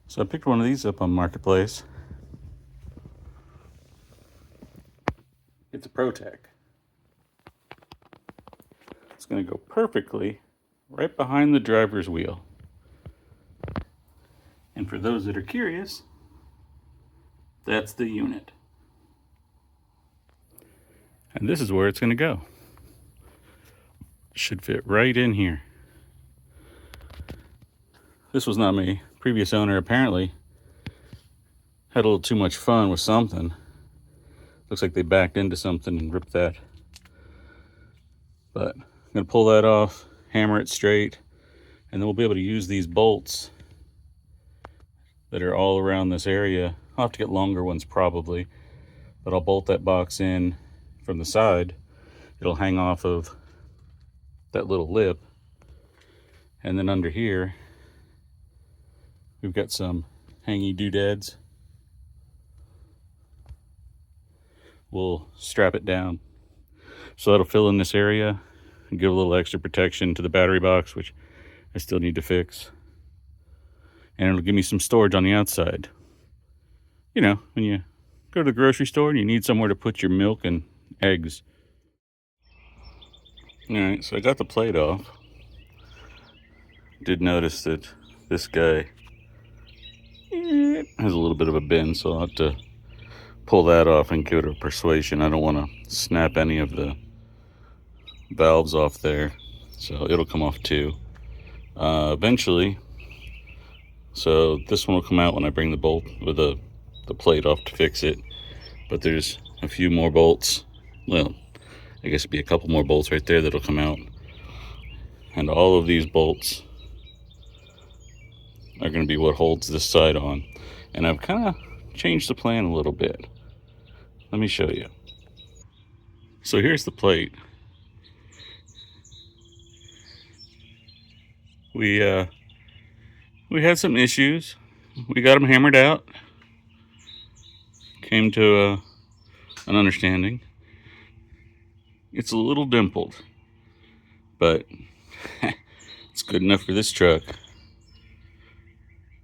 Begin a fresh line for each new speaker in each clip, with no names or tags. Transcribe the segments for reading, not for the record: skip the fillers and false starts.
So I picked one of these up on Marketplace. It's a Protech. It's going to go perfectly right behind the driver's wheel. And for those that are curious, that's the unit. And this is where it's going to go. Should fit right in here. This was not me. Previous owner apparently had a little too much fun with something. Looks like they backed into something and ripped that. But I'm going to pull that off, hammer it straight, and then we'll be able to use these bolts that are all around this area. I'll have to get longer ones probably, but I'll bolt that box in from the side. It'll hang off of that little lip. And then under here, we've got some hangy doodads. We'll strap it down. So that'll fill in this area and give a little extra protection to the battery box, which I still need to fix. And it'll give me some storage on the outside. You know, when you go to the grocery store and you need somewhere to put your milk and eggs. Alright, so I got the plate off. Did notice that this guy has a little bit of a bend, so I'll have to pull that off and give it a persuasion. I don't want to snap any of the valves off there, so it'll come off too eventually. So this one will come out when I bring the bolt with the plate off to fix it, but there's a few more bolts. Well, I guess it'd be a couple more bolts right there that'll come out, and all of these bolts are going to be what holds this side on. And I've kind of changed the plan a little bit. Let me show you. So here's the plate. We had some issues. We got them hammered out. Came to an understanding. It's a little dimpled, but it's good enough for this truck.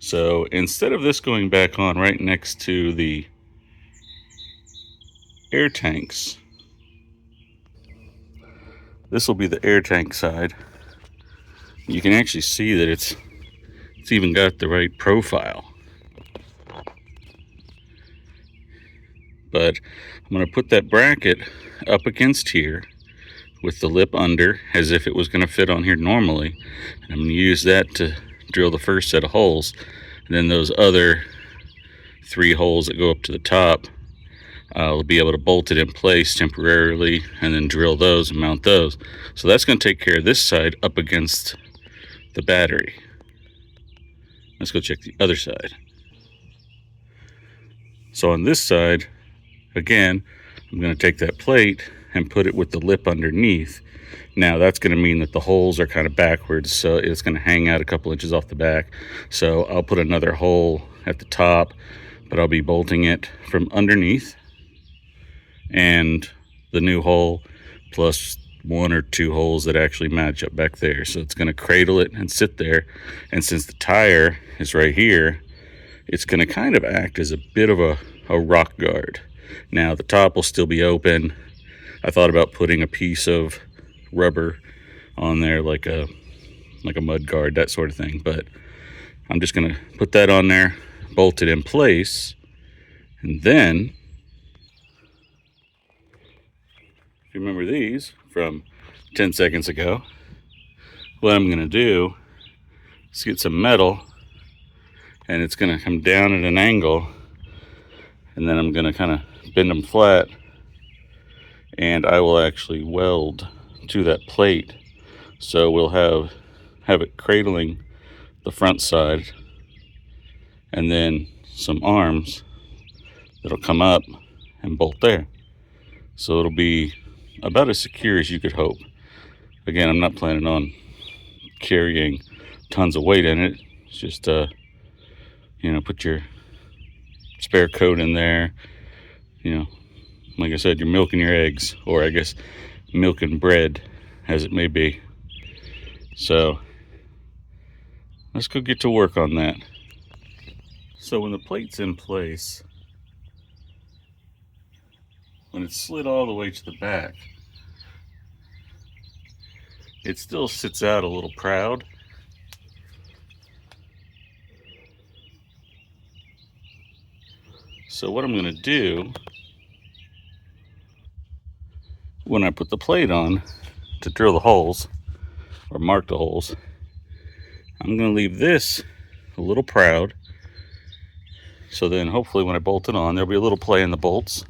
So instead of this going back on right next to the air tanks, this will be the air tank side. You can actually see that it's even got the right profile. But I'm going to put that bracket up against here with the lip under as if it was going to fit on here normally. And I'm going to use that to drill the first set of holes. And then those other 3 holes that go up to the top, I'll be able to bolt it in place temporarily and then drill those and mount those. So that's going to take care of this side up against the battery. Let's go check the other side. So on this side, again, I'm going to take that plate and put it with the lip underneath. Now that's going to mean that the holes are kind of backwards, so it's going to hang out a couple inches off the back. So I'll put another hole at the top, but I'll be bolting it from underneath, and the new hole plus 1 or 2 holes that actually match up back there. So it's going to cradle it and sit there. And since the tire is right here, it's going to kind of act as a bit of a rock guard. Now the top will still be open. I thought about putting a piece of rubber on there, like a mud guard, that sort of thing, but I'm just going to put that on there, bolt it in place, and then, if you remember these from 10 seconds ago, what I'm going to do is get some metal, and it's going to come down at an angle, and then I'm going to kind of bend them flat, and I will actually weld to that plate. So we'll have it cradling the front side, and then some arms that'll come up and bolt there. So it'll be about as secure as you could hope. Again, I'm not planning on carrying tons of weight in it. It's just put your spare coat in there, like I said, you're milking your eggs, or I guess milking bread, as it may be. So let's go get to work on that. So when the plate's in place, when it's slid all the way to the back, it still sits out a little proud. So what I'm going to do when I put the plate on to drill the holes or mark the holes, I'm going to leave this a little proud. So then hopefully when I bolt it on, there'll be a little play in the bolts.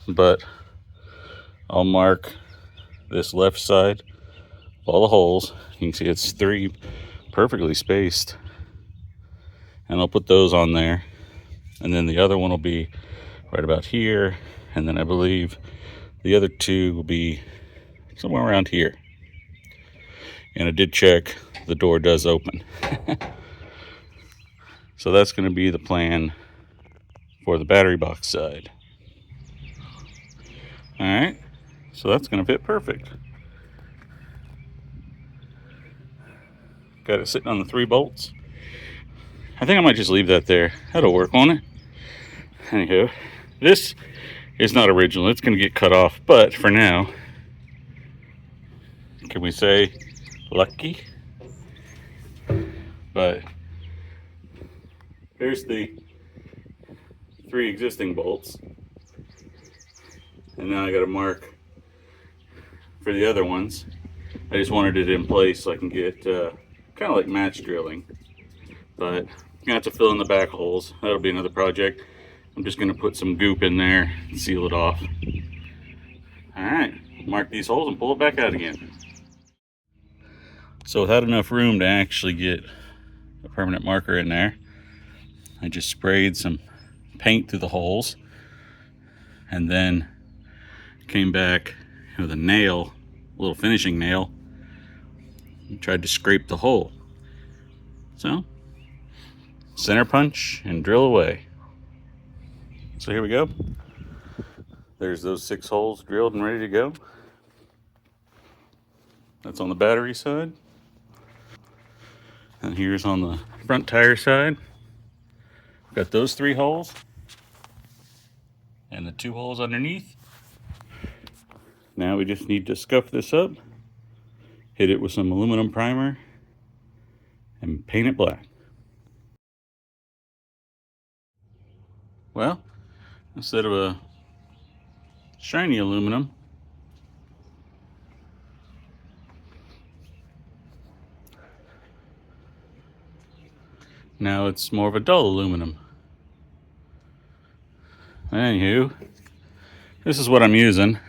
But I'll mark this left side of all the holes. You can see it's 3 perfectly spaced. And I'll put those on there. And then the other one will be right about here. And then I believe the other 2 will be somewhere around here. And I did check, the door does open. So that's going to be the plan for the battery box side. All right, so that's going to fit perfect. Got it sitting on the 3 bolts. I think I might just leave that there. That'll work, won't it? Anywho, this is not original. It's going to get cut off, but for now, can we say lucky? But here's the 3 existing bolts. And now I got to mark for the other ones. I just wanted it in place so I can get kind of like match drilling. But I'm gonna have to fill in the back holes. That'll be another project. I'm just gonna put some goop in there and seal it off. All right, mark these holes and pull it back out again. So without enough room to actually get a permanent marker in there, I just sprayed some paint through the holes and then came back with a nail, a little finishing nail, and tried to scrape the hole. So, center punch and drill away. So here we go. There's those 6 holes drilled and ready to go. That's on the battery side. And here's on the front tire side. Got those 3 holes and the 2 holes underneath. Now we just need to scuff this up, hit it with some aluminum primer, and paint it black. Well, instead of a shiny aluminum, now it's more of a dull aluminum. Anywho, this is what I'm using.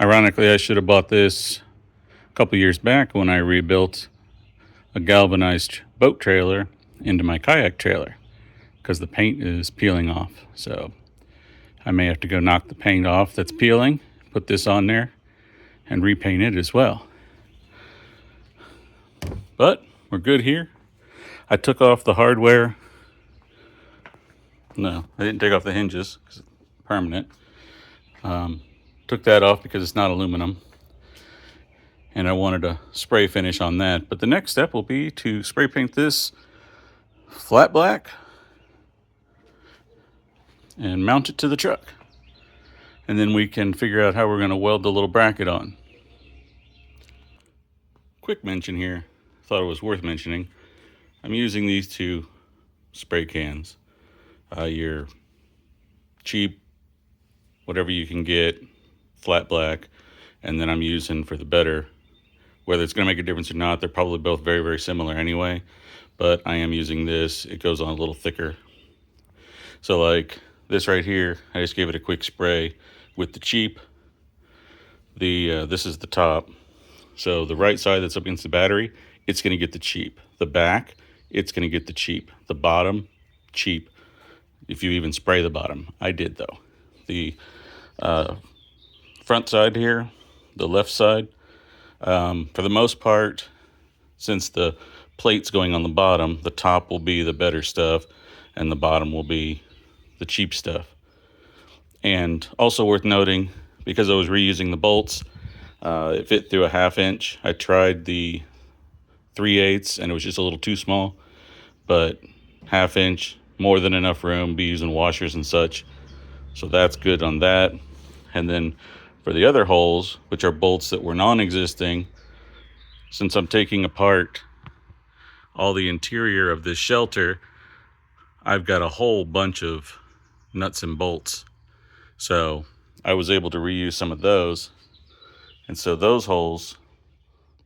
Ironically, I should have bought this a couple years back when I rebuilt a galvanized boat trailer into my kayak trailer because the paint is peeling off. So I may have to go knock the paint off that's peeling, put this on there, and repaint it as well. But we're good here. I took off the hardware. No, I didn't take off the hinges because it's permanent. Took that off because it's not aluminum. And I wanted a spray finish on that. But the next step will be to spray paint this flat black and mount it to the truck. And then we can figure out how we're going to weld the little bracket on. Quick mention here, thought it was worth mentioning. I'm using these 2 spray cans. Your cheap, whatever you can get, flat black, and then I'm using for the better. Whether it's going to make a difference or not, they're probably both very, very similar anyway. But I am using this. It goes on a little thicker. So like this right here, I just gave it a quick spray with the cheap. This is the top. So the right side that's up against the battery, it's going to get the cheap. The back, it's going to get the cheap. The bottom, cheap. If you even spray the bottom. I did though. The front side here, the left side, for the most part, since the plate's going on the bottom, the top will be the better stuff and the bottom will be the cheap stuff. And also worth noting, because I was reusing the bolts, it fit through a 1/2 inch. I tried the 3/8, and it was just a little too small, but 1/2 inch, more than enough room, be using washers and such. So that's good on that. And then for the other holes, which are bolts that were non-existing, since I'm taking apart all the interior of this shelter, I've got a whole bunch of nuts and bolts. So I was able to reuse some of those. And so those holes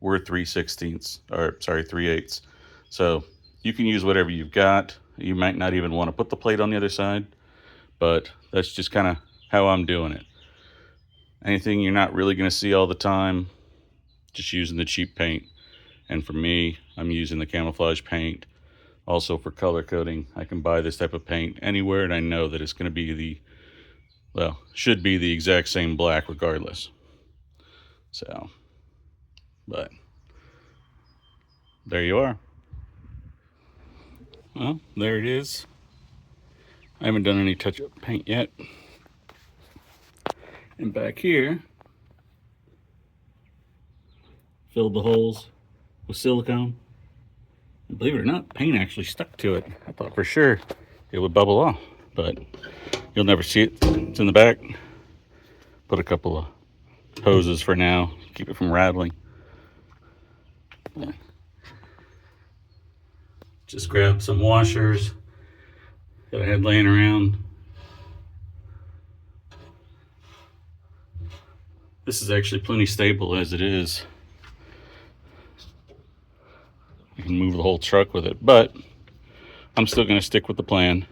were 3/8. So you can use whatever you've got. You might not even want to put the plate on the other side, but that's just kind of how I'm doing it. Anything you're not really going to see all the time, just using the cheap paint. And for me, I'm using the camouflage paint. Also for color coding, I can buy this type of paint anywhere, and I know that it's going to be should be the exact same black regardless. So, but there you are. Well, there it is. I haven't done any touch-up paint yet. And back here, filled the holes with silicone. And believe it or not, paint actually stuck to it. I thought for sure it would bubble off, but you'll never see it. It's in the back. Put a couple of hoses for now, keep it from rattling. Just grab some washers that I had laying around. This is actually plenty stable as it is. You can move the whole truck with it, but I'm still going to stick with the plan.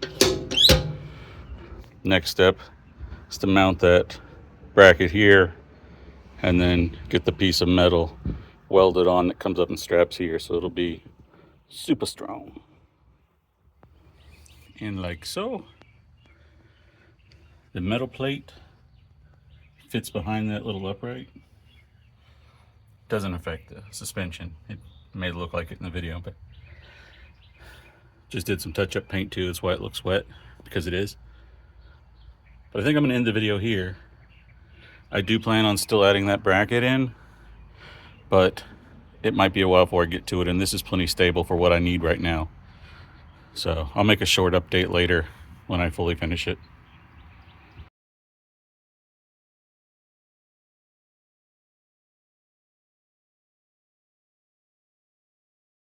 Next step is to mount that bracket here and then get the piece of metal welded on that comes up in straps here, so it'll be super strong. And like so, the metal plate fits behind that little upright. Doesn't affect the suspension. It may look like it in the video, but just did some touch-up paint too. That's why it looks wet, because it is. But I think I'm gonna end the video here. I do plan on still adding that bracket in, but it might be a while before I get to it, and this is plenty stable for what I need right now. So I'll make a short update later when I fully finish it.